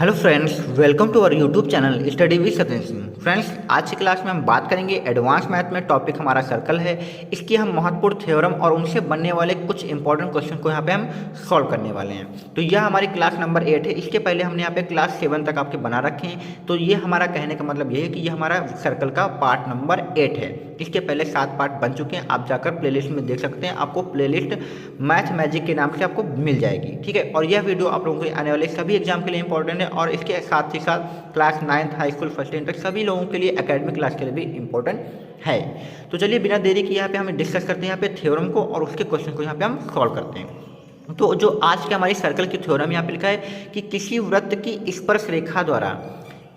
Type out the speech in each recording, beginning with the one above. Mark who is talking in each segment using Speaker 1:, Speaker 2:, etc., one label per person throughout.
Speaker 1: Hello friends, welcome to our YouTube channel study with Satyendra Singh. Friends, आज की class में हम बात करेंगे एडवांस मैथ में। टॉपिक हमारा सर्कल है। इसकी हम महत्वपूर्ण थ्योरम और उनसे बनने वाले कुछ इंपॉर्टेंट क्वेश्चन को यहाँ पे हम सॉल्व करने वाले हैं। तो यह हमारी क्लास नंबर 8 है। इसके पहले हमने यहाँ पे क्लास 7 तक आपके बना रखे हैं। तो ये हमारा कहने का मतलब ये है कि ये हमारा सर्कल का पार्ट नंबर 8 है। इसके पहले 7 पार्ट बन चुके हैं। आप जाकर प्लेलिस्ट में देख सकते हैं। आपको प्लेलिस्ट मैथ मैजिक के नाम से आपको मिल जाएगी, ठीक है। और यह वीडियो आप लोगों के आने वाले सभी एग्जाम के लिए इंपॉर्टेंट है और इसके साथ ही साथ class 9th high school first ten तक सभी लोगों के लिए एकेडमिक क्लास के लिए भी इंपॉर्टेंट है। तो चलिए बिना देरी के यहाँ पे हम डिस्कस करते हैं यहाँ पे थ्योरम को और उसके क्वेश्चन को यहाँ पे हम सॉल्व करते हैं। तो जो आज के हमारी सर्कल की थ्योरम यहाँ पे लिखा है कि किसी वृत्त की स्पर्श रेखा द्वारा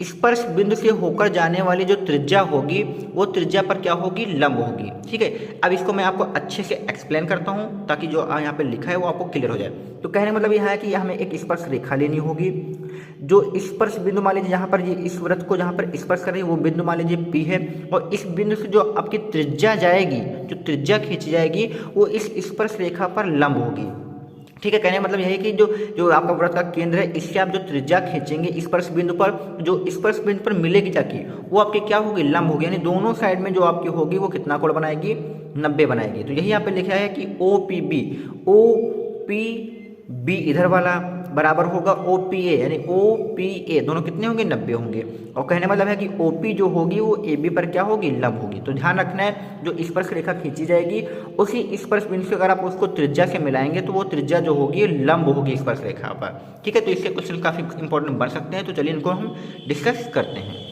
Speaker 1: स्पर्श बिंदु से होकर जाने वाली जो त्रिज्या होगी वो त्रिज्या पर क्या होगी, लंब होगी, ठीक है। अब इसको मैं आपको अच्छे से एक्सप्लेन करता हूँ ताकि जो यहाँ पे लिखा है वो आपको क्लियर हो जाए। तो कहने का मतलब यह है कि हमें एक स्पर्श रेखा लेनी होगी। जो स्पर्श बिंदु मान लीजिए जहाँ पर ये इस वृत्त को जहाँ पर स्पर्श कर रही है वो बिंदु मान लीजिए P है, और इस बिंदु से जो आपकी त्रिज्या जाएगी, जो त्रिज्या खींची जाएगी वो इस स्पर्श रेखा पर लंब होगी, ठीक है। कहने का मतलब यह है कि जो आपका वृत्त का केंद्र है इससे आप जो त्रिज्या खींचेंगे स्पर्श बिंदु पर, जो स्पर्श बिंदु पर मिलेगी जाके वो आपकी क्या होगी, लंब होगी। यानी दोनों साइड में जो आपकी होगी वो कितना कोण बनाएगी, 90 बनाएगी। तो यही यहाँ पे लिखा है कि OPB इधर वाला बराबर होगा OPA, यानी OPA दोनों कितने होंगे, 90 होंगे। और कहने मतलब है कि OP जो होगी वो AB पर क्या होगी, लंब होगी। तो ध्यान रखना है जो स्पर्श रेखा खींची जाएगी उसी स्पर्श बिंदु से अगर आप उसको त्रिज्या से मिलाएंगे तो वो त्रिज्या जो होगी लंब होगी स्पर्श रेखा पर, ठीक है। तो इससे क्वेश्चन काफी इंपॉर्टेंट बन सकते हैं। तो चलिए इनको हम डिस्कस करते हैं।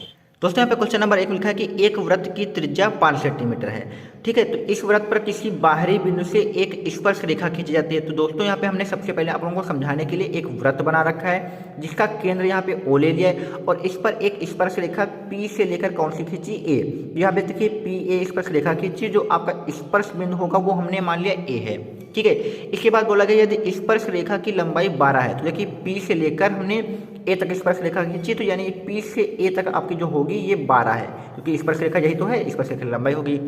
Speaker 1: दोस्तों यहाँ पे क्वेश्चन नंबर 1 लिखा है कि एक वृत्त की त्रिज्या 5 सेंटीमीटर है, ठीक है। तो इस वृत्त पर किसी बाहरी बिंदु से एक स्पर्श रेखा खींची जाती है। तो दोस्तों यहाँ पे हमने सबसे पहले आप लोगों को समझाने के लिए एक वृत्त बना रखा है जिसका केंद्र यहाँ पे O ले लिया है और इस पर एक स्पर्श रेखा P से लेकर कौन सी खींची, A। यहाँ पे देखिए PA स्पर्श रेखा खींची, जो आपका स्पर्श बिंदु होगा वो हमने मान लिया A है, ठीक है। इसके बाद बोला गया यदि स्पर्श रेखा की लंबाई 12 है, तो देखिए P से लेकर हमने A तक स्पर्श रेखा खींची, तो यानी P से A तक आपकी जो होगी ये 12 है, क्योंकि स्पर्श रेखा यही तो है, स्पर्श रेखा की लंबाई होगी।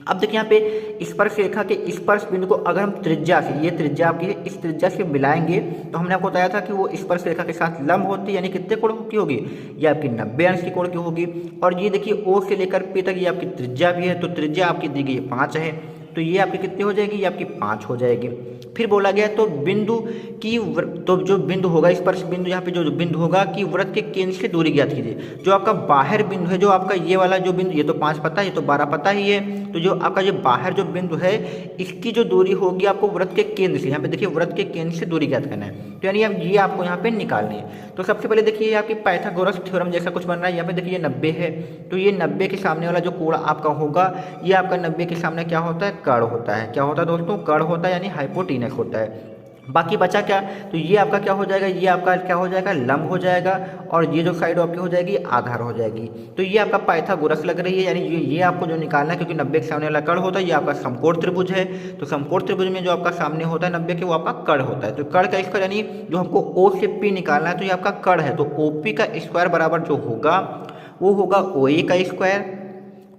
Speaker 1: अब देखिए यहाँ पे स्पर्श रेखा के स्पर्श बिंदु को अगर हम त्रिज्या से, ये त्रिज्या आपकी है, इस त्रिज्या से मिलाएंगे तो हमने आपको बताया था कि वो स्पर्श रेखा के साथ लंब होती है, यानी कितने कोण की होगी, ये आपकी 90 अंश की कोण की होगी। और ये देखिए O से लेकर P तक ये आपकी त्रिज्या भी है, तो त्रिज्या आपकी दी गई 5 है, तो ये आपकी कितनी हो जाएगी, ये आपकी 5 हो जाएगी। फिर बोला गया तो बिंदु की तो जो बिंदु होगा स्पर्श बिंदु, यहाँ पे जो बिंदु होगा कि वृत्त के केंद्र से दूरी ज्ञात कीजिए। जो आपका बाहर बिंदु है, जो आपका ये वाला जो बिंदु, ये तो 5 पता है, ये तो 12 पता ही है, तो जो आपका जो बाहर जो बिंदु है इसकी जो दूरी होगी आपको वृत्त के केंद्र से, यहाँ पे देखिए वृत्त के केंद्र से दूरी ज्ञात करना है। तो यानी अब ये आपको यहाँ पे निकालनी है। तो सबसे पहले देखिए आपकी पाइथागोरस थ्योरम जैसा कुछ बन रहा है। यहाँ पे देखिए 90 है, तो ये 90 के सामने वाला जो कोण आपका होगा ये आपका 90 के सामने क्या होता है, कर्ण होता है। क्या होता है दोस्तों, कर्ण होता है, यानी हाइपोटेनस होता है। बाकी बचा क्या, तो ये आपका क्या हो जाएगा, ये आपका क्या हो जाएगा, लंब हो जाएगा, और ये जो साइड आपकी हो जाएगी आधार हो जाएगी। तो ये आपका पाइथागोरस लग रही है, यानी ये आपको जो निकालना है, क्योंकि 90 के सामने वाला कर्ण होता है, ये आपका समकोण त्रिभुज है। तो समकोण त्रिभुज में जो आपका सामने होता है 90 के, वो आपका कर्ण होता है। तो कर्ण का स्क्वायर, यानी जो हमको O से P निकालना है, तो ये आपका कर्ण है, तो OP का स्क्वायर बराबर जो होगा वो होगा OA का स्क्वायर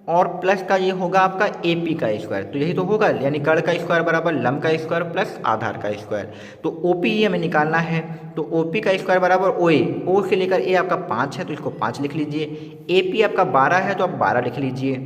Speaker 1: और प्लस का ये होगा आपका AP का स्क्वायर। तो यही तो होगा, यानी कर्ण का स्क्वायर बराबर लंब का स्क्वायर प्लस आधार का स्क्वायर। तो OP ये हमें निकालना है, तो OP का स्क्वायर बराबर OA, O से लेकर A आपका 5 है तो इसको 5 लिख लीजिए। AP आपका 12 है तो आप 12 लिख लीजिए।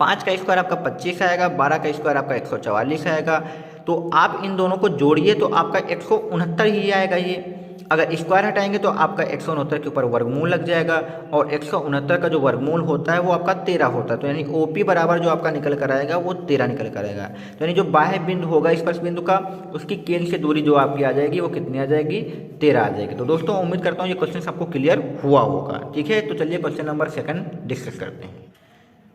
Speaker 1: 5 का स्क्वायर आपका 25 आएगा, 12 का स्क्वायर आपका 144 आएगा। तो आप इन दोनों को जोड़िए तो आपका 169 ही आएगा। ये अगर स्क्वायर हटाएंगे तो आपका 169 के ऊपर वर्गमूल लग जाएगा, और 169 का जो वर्गमूल होता है वो आपका 13 होता है। तो यानी OP बराबर जो आपका निकल कर आएगा वो 13 निकल कर आएगा। तो यानी जो बाह्य बिंदु होगा स्पर्श बिंदु का, उसकी केंद्र से दूरी जो आपकी आ जाएगी वो कितनी आ जाएगी, 13 आ जाएगी। तो दोस्तों उम्मीद करता हूँ ये क्वेश्चन आपको क्लियर हुआ होगा, ठीक है। तो चलिए क्वेश्चन नंबर 2 डिस्कस करते हैं।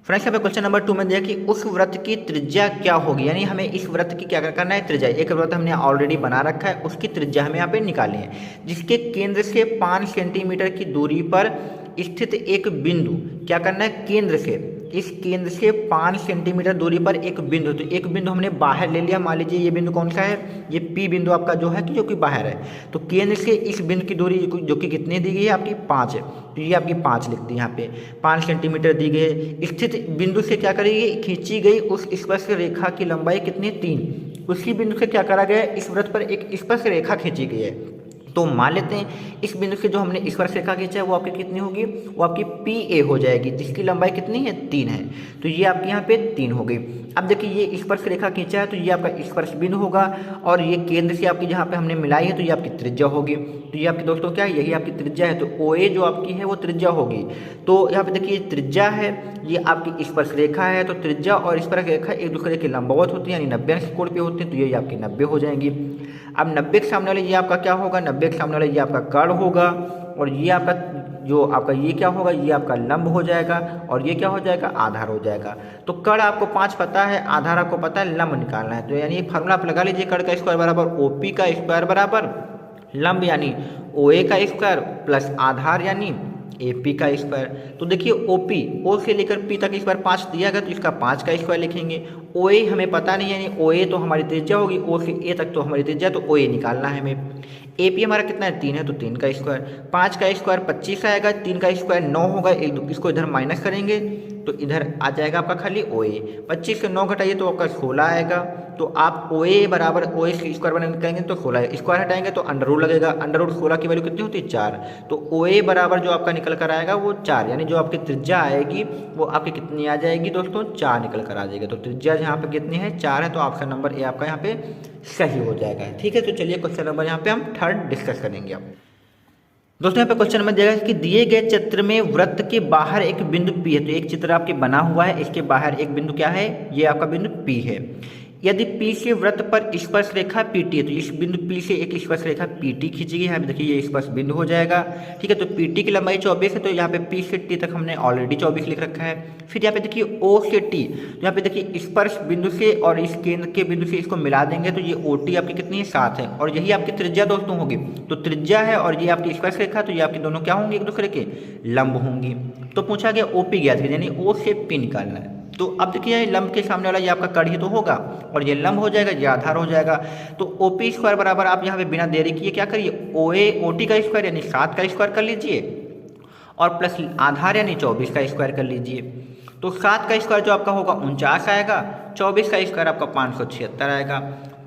Speaker 1: फ्रेंड्स यहाँ पे क्वेश्चन नंबर 2 में दिया कि उस वृत्त की त्रिज्या क्या होगी, यानी हमें इस वृत्त की क्या करना है, त्रिज्या। एक वृत्त हमने ऑलरेडी बना रखा है, उसकी त्रिज्या हमें यहाँ पे निकालनी है, जिसके केंद्र से 5 सेंटीमीटर की दूरी पर स्थित एक बिंदु, क्या करना है, केंद्र से, इस केंद्र से 5 सेंटीमीटर दूरी पर एक बिंदु। तो एक बिंदु हमने बाहर ले लिया, मान लीजिए ये बिंदु कौन सा है, ये P बिंदु आपका जो है कि जो कि बाहर है। तो केंद्र से इस बिंदु की दूरी जो कि कितनी दी गई है आपकी, 5 है, तो ये आपकी 5 लिख दी यहाँ पे, 5 सेंटीमीटर दी गई है। स्थित बिंदु से क्या करेगी, खींची गई उस स्पर्श रेखा की लंबाई कितनी, 3। उसी बिंदु से क्या करा गया है, इस वृत्त पर एक स्पर्श रेखा खींची गई है। तो मान लेते हैं इस बिंदु से जो हमने स्पर्शरेखा खींचा है वो आपकी कितनी होगी, वो आपकी PA हो जाएगी, जिसकी लंबाई कितनी है 3 है। तो ये आपके यहाँ पे 3 हो गई। अब देखिए ये स्पर्शरेखा खींचा है तो ये आपका स्पर्श बिंदु होगा और ये केंद्र से आपकी जहाँ पे हमने मिलाई है तो ये आपकी त्रिज्या होगी। तो ये आपके दोस्तों क्या है, यही आपकी त्रिज्या है। तो OA जो आपकी है वो त्रिज्या होगी। तो यहाँ पे देखिए त्रिज्या है, ये आपकी स्पर्शरेखा है। तो त्रिज्या और स्पर्शरेखा एक दूसरे के लंबवत होती है, यानी 90 अंश कोण पे होती है। तो ये आपकी 90 हो जाएंगी। अब 90 के सामने वाले ये आपका क्या होगा, 90 के सामने वाले ये आपका कर्ण होगा और ये आपका जो आपका ये क्या होगा, ये आपका लंब हो जाएगा और ये क्या हो जाएगा, आधार हो जाएगा। तो कर्ण आपको 5 पता है, आधार आपको पता है, लंब निकालना है। तो यानी फार्मूला आप लगा लीजिए, कर्ण का स्क्वायर बराबर OP का स्क्वायर बराबर लंब यानी OA का स्क्वायर प्लस आधार यानी AP का स्क्वायर। तो देखिए OP O से लेकर P तक स्क्वायर 5 दिया गया तो इसका 5 का स्क्वायर लिखेंगे। OA हमें पता नहीं, यानी OA तो हमारी त्रिज्या होगी, O से A तक तो हमारी त्रिज्या, तो OA निकालना है हमें। AP हमारा कितना है 3 है, तो 3 का स्क्वायर, 5 का स्क्वायर 25 आएगा, 3 का स्क्वायर 9 होगा, इसको इधर माइनस करेंगे तो इधर आ जाएगा आपका खाली OA। 25 से 9 घटाइए तो आपका 16 आएगा। तो आप OA बराबर OA से स्क्वायर बनाने करेंगे तो 16 स्क्वायर हटाएंगे तो अंडर रूट लगेगा। अंडर रूट 16 की वैल्यू कितनी होती है 4। तो OA बराबर जो आपका निकल कर आएगा वो 4, यानी जो आपकी त्रिज्या आएगी वो आपकी कितनी आ जाएगी दोस्तों, 4 निकल कर आ जाएगी। तो त्रिज्या यहाँ पे कितनी है 4 है, तो ऑप्शन नंबर ए आपका यहाँ पे सही हो जाएगा। ठीक है, तो चलिए क्वेश्चन नंबर यहाँ पे हम 3 डिस्कस करेंगे अब। दोस्तों यहाँ पे क्वेश्चन नंबर दिया गया कि दिए गए चित्र में वृत्त के बाहर एक बिंदु P है। तो एक चित्र आपके बना हुआ है, इसके बाहर एक बिंदु क्या है, ये आपका बिंदु P है। यदि P से वृत्त पर स्पर्श रेखा PT है तो इस बिंदु P से एक स्पर्श रेखा PT खींची गई है। देखिए ये स्पर्श बिंदु हो जाएगा। ठीक है, तो PT की लंबाई 24 है, तो यहाँ पे P से T तक हमने ऑलरेडी 24 लिख रखा है। फिर यहाँ पे देखिए O से T, तो यहाँ पे देखिए स्पर्श बिंदु से और इस केंद्र के बिंदु से इसको मिला देंगे तो ये OT आपकी कितनी है 7 है और यही आपकी त्रिज्या दोस्तों होगी। तो त्रिज्या है और ये आपकी स्पर्श रेखा, तो ये आपके दोनों क्या होंगे, एक दूसरे के लंब होंगी। तो पूछा गया OP ज्ञात कीजिए, यानी O से P निकालना है। तो अब देखिए लंब के सामने वाला ये आपका कर्ण ही तो होगा और ये लंब हो जाएगा, ये आधार हो जाएगा। तो OP स्क्वायर बराबर आप यहाँ पे बिना देरी किए क्या करिए, OA OT का स्क्वायर यानी 7 का स्क्वायर कर लीजिए और प्लस आधार यानी 24 का स्क्वायर कर लीजिए। तो 7 का स्क्वायर जो आपका होगा 49 आएगा, 24 का स्क्वायर आपका 576 आएगा।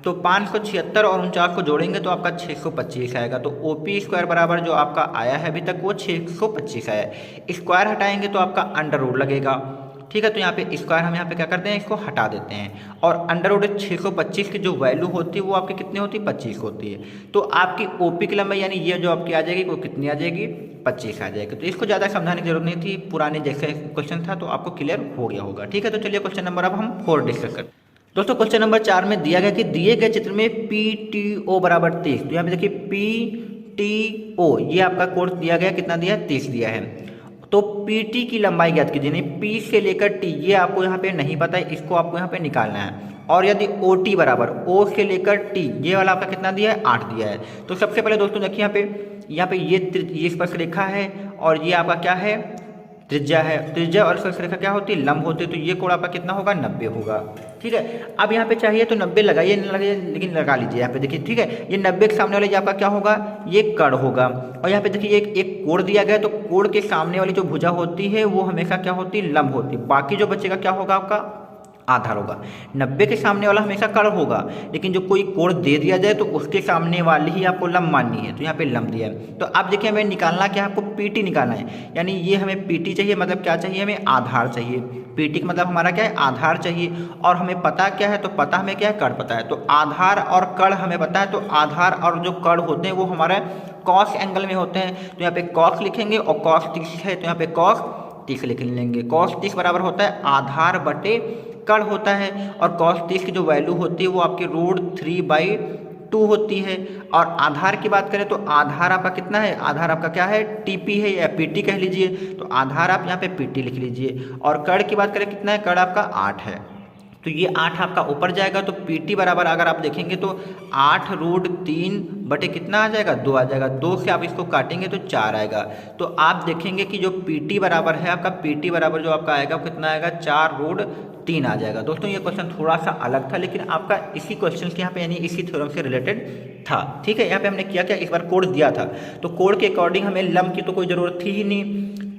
Speaker 1: तो 576 और 49 को जोड़ेंगे तो आपका 625 आएगा। तो OP स्क्वायर बराबर जो आपका आया है अभी तक वो 625 आया है। स्क्वायर हटाएंगे तो आपका अंडर रूट लगेगा। ठीक है, तो यहाँ पे स्क्वायर हम यहाँ पे क्या करते हैं, इसको हटा देते हैं और अंडर रूट 625 की जो वैल्यू होती है वो आपकी कितनी होती है 25 होती है। तो आपकी OP की लंबाई यानी ये जो आपकी आ जाएगी वो कितनी आ जाएगी 25 आ जाएगी। तो इसको ज़्यादा समझाने की जरूरत नहीं थी, पुराने जैसे क्वेश्चन था तो आपको क्लियर हो गया होगा। ठीक है, तो चलिए क्वेश्चन नंबर अब हम 4 डिस्कस करते हैं। दोस्तों क्वेश्चन नंबर 4 में दिया गया कि दिए गए चित्र में PTO बराबर 30। तो यहाँ पे देखिए PTO ये आपका कोण दिया गया, कितना दिया है 30 दिया है। तो PT की लंबाई ज्ञात कीजिए, यानी P से लेकर T ये आपको यहाँ पे नहीं पता है, इसको आपको यहाँ पे निकालना है। और यदि OT बराबर O से लेकर T ये वाला आपका कितना दिया है 8 दिया है। तो सबसे पहले दोस्तों देखिए यहाँ पे ये स्पर्श रेखा है और ये आपका क्या है त्रिज्या है। त्रिज्या और स्पर्श रेखा क्या होती है लंब होती है। तो ये कोण आपका कितना होगा 90 होगा। ठीक है, अब यहाँ पे चाहिए तो 90 लगाइए, नहीं लगाइए लेकिन लगा लीजिए यहाँ पे देखिए। ठीक है, ये 90 के सामने वाले ये आपका क्या होगा, ये कर्ण होगा। और यहाँ पे देखिए एक कोण दिया गया, तो कोण के सामने वाली जो भुजा होती है वो हमेशा क्या होती है लंब होती है। बाकी जो बचेगा क्या होगा आपका आधार होगा। 90 के सामने वाला हमेशा कर्ण होगा, लेकिन जो कोई कोण दे दिया जाए तो उसके सामने वाली ही आपको लंब माननी है। तो यहाँ पे लंब दिया है। तो अब देखिए हमें निकालना क्या है, आपको PT निकालना है। यानी ये हमें PT चाहिए, मतलब क्या चाहिए हमें आधार चाहिए। PT का मतलब हमारा क्या है आधार चाहिए। और हमें पता क्या है, तो पता हमें क्या है कर्ण पता है। तो आधार और कर्ण हमें पता है। तो आधार और जो कर्ण होते हैं वो हमारे कॉस एंगल में होते हैं। तो यहाँ पे कॉस लिखेंगे और कॉस 30 है तो यहाँ पे कॉस 30 लिख लेंगे। कॉस 30 बराबर होता है आधार बटे कर्ण होता है। और cos 30 की जो वैल्यू होती है वो आपकी √3/2 होती है। और आधार की बात करें तो आधार आपका कितना है, आधार आपका क्या है TP है या PT कह लीजिए। तो आधार आप यहाँ पे PT लिख लीजिए। और कर्ण की बात करें कितना है, कर्ण आपका 8 है। तो ये 8 आपका ऊपर जाएगा। तो PT बराबर अगर आप देखेंगे तो 8√3 बटे कितना आ जाएगा 2 आ जाएगा। 2 से आप इसको काटेंगे तो 4 आएगा। तो आप देखेंगे कि जो PT बराबर है आपका PT बराबर जो आपका आएगा वो कितना आएगा 4√3 आ जाएगा। दोस्तों ये क्वेश्चन थोड़ा सा अलग था, लेकिन आपका इसी क्वेश्चन के यहाँ पे यानी इसी थ्योरम से रिलेटेड था। ठीक है, यहाँ पे हमने किया क्या, इस बार कोड दिया था तो कोड के अकॉर्डिंग हमें लंब की तो कोई ज़रूरत थी ही नहीं,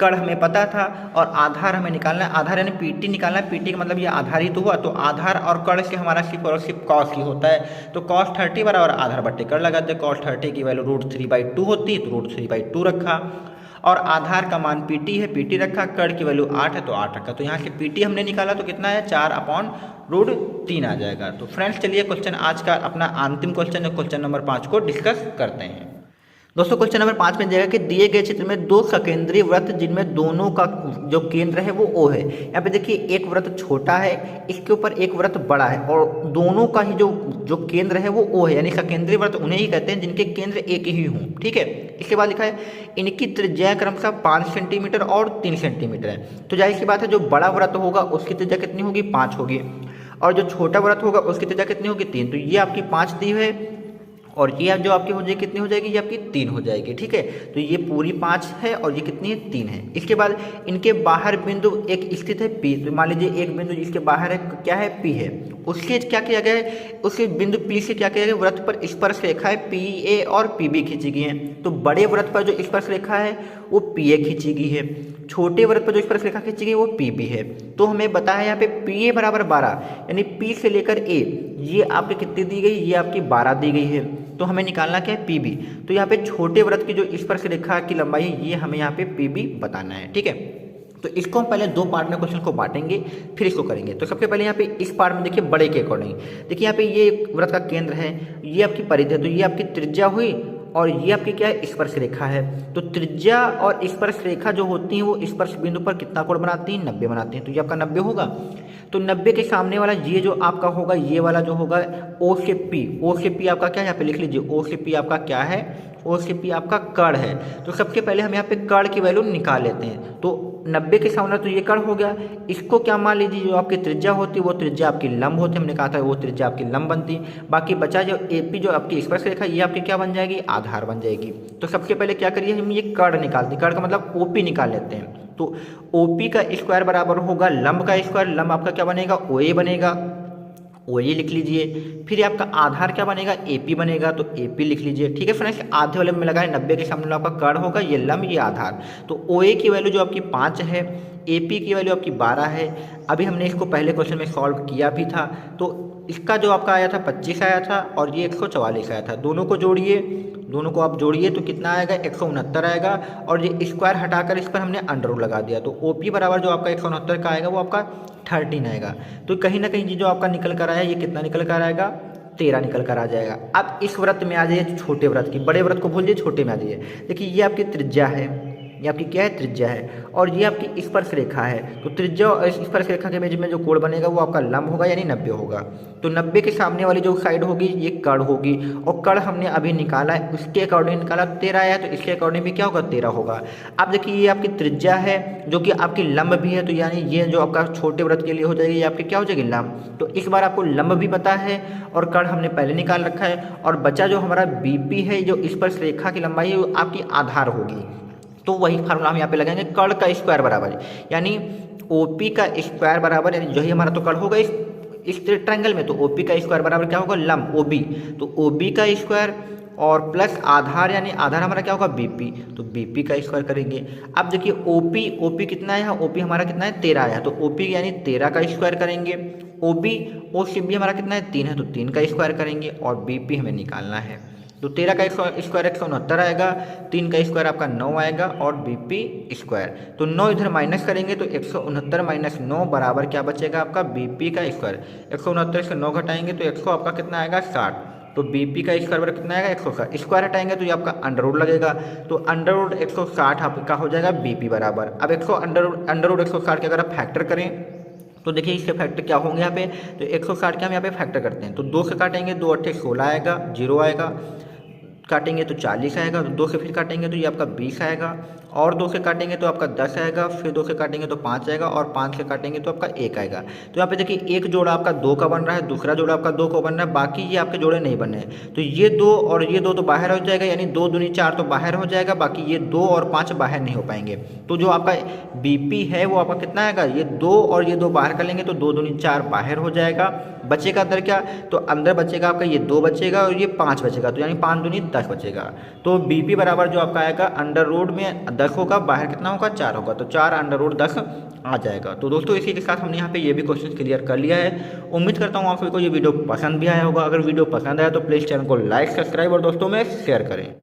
Speaker 1: कड़ हमें पता था और आधार हमें निकालना है। आधार यानी पीटी निकालना है। पीटी का मतलब ये आधार ही तो हुआ, तो आधार और कड़ से हमारा सिर्फ और सिर्फ कॉस ही होता है। तो cos 30 बराबर आधार बट्टे कड़ लगाते हैं। cos 30 की वैल्यू √3/2 होती है, तो √3/2 रखा। और आधार का मान पीटी है, पीटी रखा। कड़ की वैल्यू 8 है, तो 8 रखा। तो यहाँ से पीटी हमने निकाला तो कितना है, 4/√3 आ जाएगा। तो फ्रेंड्स चलिए क्वेश्चन आज का अपना अंतिम क्वेश्चन है, क्वेश्चन नंबर 5 को डिस्कस करते हैं। दोस्तों क्वेश्चन नंबर 5 में जाएगा कि दिए गए चित्र में दो सकेंद्रीय वृत्त जिनमें दोनों का जो केंद्र है वो O है। यहाँ पे देखिए एक वृत्त छोटा है, इसके ऊपर एक वृत्त बड़ा है और दोनों का ही जो केंद्र है वो O है, यानी सकेंद्रीय वृत्त उन्हें ही कहते हैं जिनके केंद्र एक ही हों। ठीक है, इसके बाद लिखा है इनकी त्रिज्या क्रमशः 5 सेंटीमीटर और 3 सेंटीमीटर है। तो जाहिर सी बात है जो बड़ा वृत्त होगा उसकी त्रिज्या कितनी होगी, 5 होगी, और जो छोटा वृत्त होगा उसकी त्रिज्या कितनी होगी, 3। तो ये आपकी 5 दी है और ये जो आपकी हो जाएगी कितनी हो जाएगी, ये आपकी 3 हो जाएगी। ठीक है, तो ये पूरी 5 है और ये कितनी है, 3 है। इसके बाद इनके बाहर बिंदु एक स्थित है P। तो मान लीजिए एक बिंदु जिसके बाहर है क्या है, P है। उसके क्या किया गया है, उसके बिंदु P से क्या किया गया, वृत्त पर स्पर्श रेखा है PA और PB खींची गई है। तो बड़े वृत्त पर जो स्पर्श रेखा है वो PA खींची गई है, छोटे वृत्त पर जो स्पर्श रेखा खींची गई वो PB है। तो हमें बताया यहाँ पे PA बराबर 12, यानी P से लेकर A ये आपके कितनी दी गई, ये आपकी 12 दी गई है। तो हमें निकालना क्या है, PB। तो यहाँ पे छोटे वृत्त की जो स्पर्श रेखा की लंबाई है ये हमें यहाँ पे PB बताना है। ठीक है, तो इसको हम पहले दो पार्ट में क्वेश्चन को बांटेंगे, फिर इसको करेंगे। तो सबसे पहले यहाँ पे इस पार्ट में देखिए बड़े के अकॉर्डिंग देखिए यहाँ पे ये वृत्त का केंद्र है, ये आपकी परिधि है, तो ये आपकी त्रिज्या हुई और ये आपकी क्या है, स्पर्श रेखा है। तो त्रिज्या और स्पर्श रेखा जो होती हैं वो स्पर्श बिंदु पर कितना कोण बनाती हैं, 90 बनाती हैं। तो ये आपका 90 होगा। तो 90 के सामने वाला ये जो आपका होगा, ये वाला जो होगा O से P, O से P आपका क्या है, यहाँ पे लिख लीजिए O से P आपका क्या है, O से P आपका कड़ है। तो सबसे पहले हम यहाँ पे कड़ की वैल्यू निकाल लेते हैं। तो 90 के सामने तो ये कड़ हो गया, इसको क्या मान लीजिए जो आपकी त्रिज्या होती है वो त्रिज्या आपकी लंब होती है, हमने कहा था वो त्रिज्या आपकी लंब बनती। बाकी बचा जो AP जो आपकी स्पर्श रेखा ये आपकी क्या बन जाएगी, आधार बन जाएगी। तो सबसे पहले क्या करिए, हम ये कड़ निकालते हैं, कड़ का मतलब OP निकाल लेते हैं। तो OP का स्क्वायर बराबर होगा लंब का स्क्वायर, लंब आपका क्या बनेगा, OA बनेगा, OA लिख लीजिए। फिर आपका आधार क्या बनेगा, AP बनेगा, तो AP लिख लीजिए। ठीक है फ्रेंड्स, आधे वाले में लगा है 90 के सामने आपका कड़ होगा, ये लंब ये आधार। तो OA की वैल्यू जो आपकी 5 है, AP की वैल्यू आपकी 12 है। अभी हमने इसको पहले क्वेश्चन में सॉल्व किया भी था। तो इसका जो आपका आया था 25 आया था और ये 144 आया था। दोनों को जोड़िए, दोनों को आप जोड़िए तो कितना आएगा, 169 आएगा। और ये स्क्वायर हटाकर इस पर हमने अंडर लगा दिया, तो OP बराबर जो आपका 169 का आएगा वो आपका 13 आएगा। तो कहीं ना कहीं ये जो आपका निकल कर आया ये कितना निकल कर आएगा, 13 निकल कर आ जाएगा। अब इस वृत्त में आ जाइए, छोटे वृत्त की, बड़े वृत्त को भूल जाइए, छोटे में आ जाइए। देखिए ये आपकी त्रिज्या है, ये आपकी क्या है, त्रिज्या है, और ये आपकी स्पर्श रेखा है। तो त्रिज्या और स्पर्श रेखा के बीच में जो कोण बनेगा वो आपका लंब होगा, यानी 90 होगा। तो 90 के सामने वाली जो साइड होगी ये कड़ होगी, और कड़ हमने अभी निकाला है, उसके अकॉर्डिंग निकाला 13 आया, तो इसके अकॉर्डिंग भी क्या होगा, 13 होगा। अब देखिए ये आपकी त्रिज्या है जो कि आपकी लंब भी है, तो यानी ये जो आपका छोटे वृत्त के लिए हो जाएगी, ये आपकी क्या हो जाएगी, लंब। तो इस बार आपको लंब भी पता है और कड़ हमने पहले निकाल रखा है, और बचा जो हमारा BP है, जो स्पर्श रेखा की लंबाई है वो आपकी आधार होगी। तो वही फार्मूला हम यहाँ पे लगाएंगे, कड़ का स्क्वायर बराबर यानी OP का स्क्वायर बराबर, यानी जो ही हमारा तो कड़ होगा इस ट्रायंगल में, तो OP का स्क्वायर बराबर क्या होगा, लंब OB। तो OB का स्क्वायर और प्लस आधार, यानी आधार हमारा क्या होगा, BP, तो BP का स्क्वायर करेंगे। अब देखिए OP कितना है, OP हमारा कितना है, 13 आया, तो OP यानी 13 का स्क्वायर करेंगे। O से B हमारा कितना है, 3 है, तो 3 का स्क्वायर करेंगे, और BP हमें निकालना है। तो 13 का स्क्वायर 169 आएगा, 3 का स्क्वायर आपका 9 आएगा, और BP स्क्वायर, तो 9 इधर माइनस करेंगे तो 169 माइनस 9 बराबर क्या बचेगा आपका, BP का स्क्वायर। 169 से 9 घटाएंगे तो 100 आपका कितना आएगा, 60। तो BP का स्क्वायर बराबर कितना आएगा, 160। स्क्वायर हटाएंगे तो ये आपका अंडर रूट लगेगा, तो अंडर रूट 160 आपका हो जाएगा BP बराबर। अब 100 रूट 160 के अगर आप फैक्टर करें तो देखिए इसके फैक्टर क्या होंगे यहाँ पे, तो 160 के हम यहाँ पे फैक्टर करते हैं, तो 2 से काटेंगे, 2 8 16 आएगा, 0 आएगा, काटेंगे तो 40 आएगा, तो 2 से फिर काटेंगे तो ये आपका 20 आएगा, और 2 से काटेंगे तो आपका 10 आएगा, फिर 2 से काटेंगे तो 5 आएगा, और 5 से काटेंगे तो आपका 1 आएगा। तो यहाँ पे देखिए एक जोड़ा आपका 2 का बन रहा है, दूसरा जोड़ा आपका 2 का बन रहा है, बाकी ये आपके जोड़े नहीं बन रहे हैं। तो ये 2 और ये 2 तो बाहर हो जाएगा, यानी 2 दूनी 4 तो बाहर हो जाएगा, बाकी ये 2 और 5 बाहर नहीं हो पाएंगे। तो जो आपका BP है वो आपका कितना आएगा, ये 2 और ये 2 बाहर कर लेंगे तो 2 दूनी 4 बाहर हो जाएगा। बचेगा अंदर क्या, तो अंदर बचेगा आपका ये 2 बचेगा और ये 5 बचेगा, तो यानी 5 दूनी 10 10 बचेगा। तो बी पी बराबर जो आपका आएगा अंडर रूट में 10 होगा, बाहर कितना होगा 4 होगा, तो 4 अंडर रूट 10 आ जाएगा। तो दोस्तों इसी के साथ हमने यहाँ पे ये भी क्वेश्चन क्लियर कर लिया है। उम्मीद करता हूँ आप सभी को ये वीडियो पसंद भी आया होगा। अगर वीडियो पसंद आया तो प्लीज़ चैनल को लाइक, सब्सक्राइब और दोस्तों में शेयर करें।